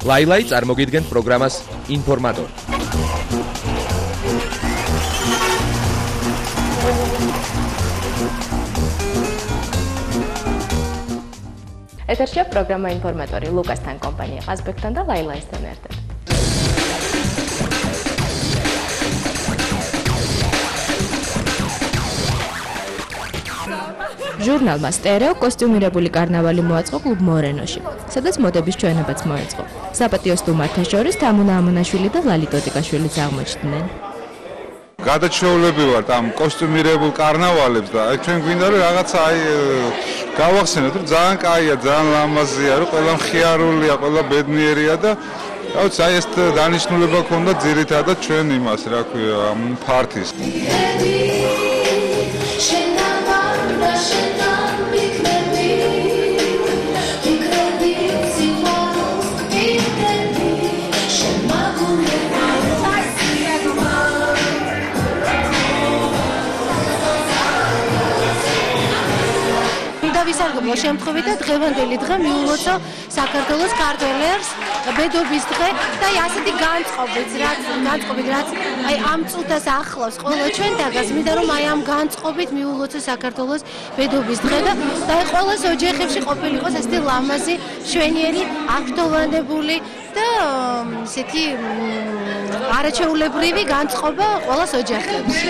ლაილაი წარმოგიდგენთ პროგრამას ინფორმატორი. ეთერშია პროგრამა ინფორმატორი ლუკასთან კომპანია ყაზბეგთან და ლაილაისთან ერთად. ჟურნალმა სტერეო კოსტიუმირებული კარნავალი მოაწყო კლუბ მორენოში, სადაც მოდების ჩვენებაც მოეწყო. საპატიო სტუმართა შორის თამუნა ამონაშვილი და ლალი ტოტიკაშვილიც აღმოჩნდნენ. გადაჩვეულები ვართ ამ კოსტიუმირებულ კარნავალებს და ჩვენ გვინდა რომ რაღაცა გავახსენოთ, რომ ძალიან კაია, ძალიან ლამაზია, რომ ყველა მხიარულია, ყველა ბედნიერია და რაც ეს დანიშნულება ქონდა ძირითადად ჩვენ იმას, რა ქვია, ამ ფართის. ვისარგებლო შემთხვევით და დღევანდელი დღე მიულოცა საქართველოს ქართველებს ბედობის დღე და ასეთი განწყობით რაც აი ამ წუთას ახლავს ყველა ჩვენთაგას მინდა რომ აი ამ განწყობით მიულოცა საქართველოს ბედობის დღე და აი ყველას ოჯახებში ყოფილიყოს ასეთი ლამაზი შვენიერი აქტოვანებული და ესეთი არაჩვეულებრივი განწყობა ყველას ოჯახებში.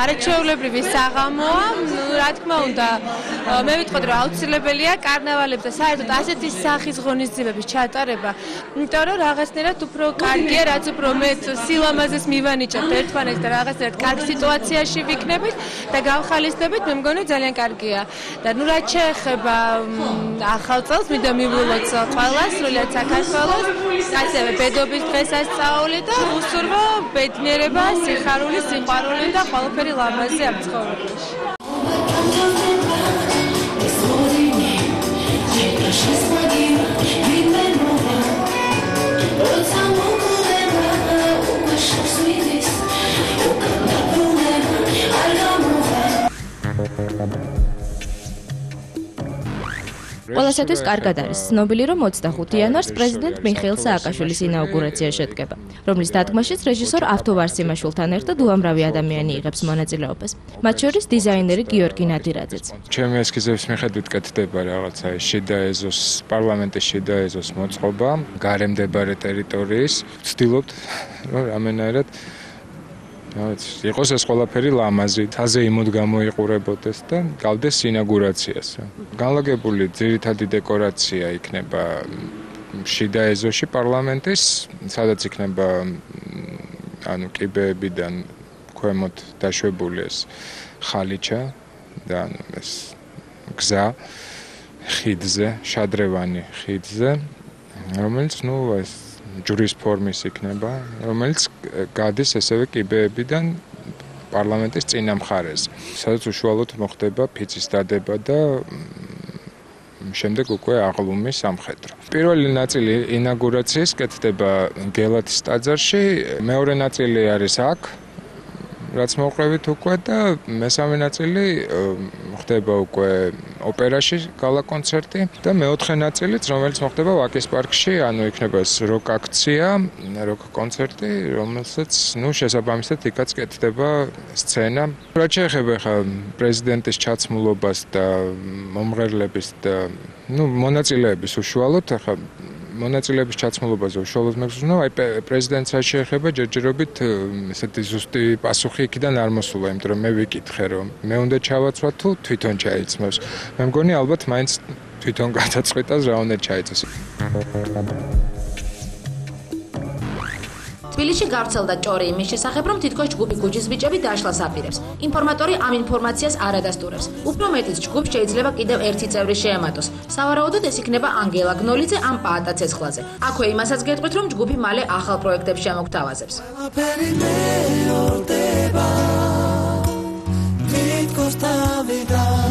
არაჩვეულებრივი საღამოა, რა თქმა უნდა, მე ვიტყოდ რომ აუცილებელია კარნავალებს და საერთოდ ასეთი სახის ღონისძიებების ჩატარება, იმიტომ რომ რაღაცნაირად უფრო კარგია, რაც უფრო მეტ სილამაზეს მივანიჭებთ ერთმანეთს და რაღაცნაირად კარგ სიტუაციაში ვიქნებით და გავხალისდებით, მე მგონი ძალიან კარგია. და ნუ რაც შეეხება ახალ წელს, მინდა მივულოცო ყველას, სრულიად საქართველოს, ასევე ბედობის დღესასწაული და უსურვო ბედნიერება, სიხარული, სიყვარული და ყველაფერი ლამაზი ამ ცხოვრებაში. ყველასათვის კარგად არის ცნობილი, რომ 25 იანვარს პრეზიდენტ მიხეილ სააკაშვილის ინაუგურაცია შედგება, რომლის დადგმაშიც რეჟისორ ავთო ვარსიმაშვილთან ერთად უამრავი ადამიანი იღებს მონაწილეობას. მათ შორის დიზაინერი გიორგი ნადირაძეც. ჩემი ესკიზების მიხედვით კეთდება რაღაცა შიდა ეზოს, პარლამენტის შიდა ეზოს მოწყობა, გარემდებარე ტერიტორიის. ვცდილობთ, რომ რამენაერად იყოს ეს ყველაფერი ლამაზი, თაზე იმოდ გამოიყურებოდეს და გავდეს ინაუგურაციას. განლაგებული ძირითადი დეკორაცია იქნება შიდა ეზოში პარლამენტის, სადაც იქნება კიბეებიდან ქვემოთ დაშვებული ეს ხალიჩა და ეს გზა ხიდზე, შადრევანი ხიდზე, რომელიც ეს ჯვრის ფორმის იქნება, რომელიც გადის ესევე კიბეებიდან პარლამენტის წინა მხარეს, სადაც უშუალოდ მოხდება ფიცის დადება და შემდეგ უკვე აღლუმის სამხედრო. პირველი ნაწილი ინაუგურაციის კეთდება გელათის ტაძარში, მეორე ნაწილი არის აქ, რაც მოვყევით უკვე და მესამე ნაწილი ხდება უკვე ოპერაში გალა კონცერტი და მეოთხე ნაწილიც, რომელიც მოხდება ვაკის პარკში, ანუ იქნება ეს როკ აქცია, როკ კონცერტი, რომელსაც შესაბამისად იქაც კეთდება სცენა. რაც შეეხება ხა პრეზიდენტის ჩაცმულობას და მომღერლების და მონაწილეების უშუალოდ, ხა მონაწილეების ჩაცმულობაზე უშუალოდ მეგზავნა, აი პრეზიდენტს შეეხება ჯერჯერობით ესეთი ზუსტი პასუხი იქიდან არ მოსულა, იმიტომ რომ მე ვიკითხე, რომ მე უნდა ჩავაცვა თუ თვითონ ჩაიცმოს. მე მგონი ალბათ მაინც თვითონ გადაწყვიტავს რა უნდა ჩაიცოს. თბილისში გავრცელდა ჭორი იმის შესახებ, რომ თითქოს ჯგუფი გუჯის ბიჭები დაშლას აპირებს. ინფორმატორი ამ ინფორმაციას არ ადასტურებს. უფრო მეტიც, ჯგუფს შეიძლება კიდევ ერთი წევრი შეემატოს. სავარაუდოდ ეს იქნება ანგელა გნოლიძე ამ პაატა ცეცხლაზე. აქვე იმასაც გეტყვით, რომ ჯგუფი მალე ახალ პროექტებს შემოგთავაზებს. თითქოს თავიდან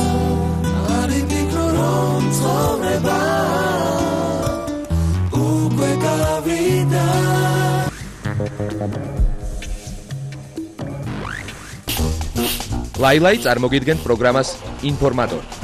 ლაილაი წარმოგიდგენთ პროგრამას ინფორმატორი.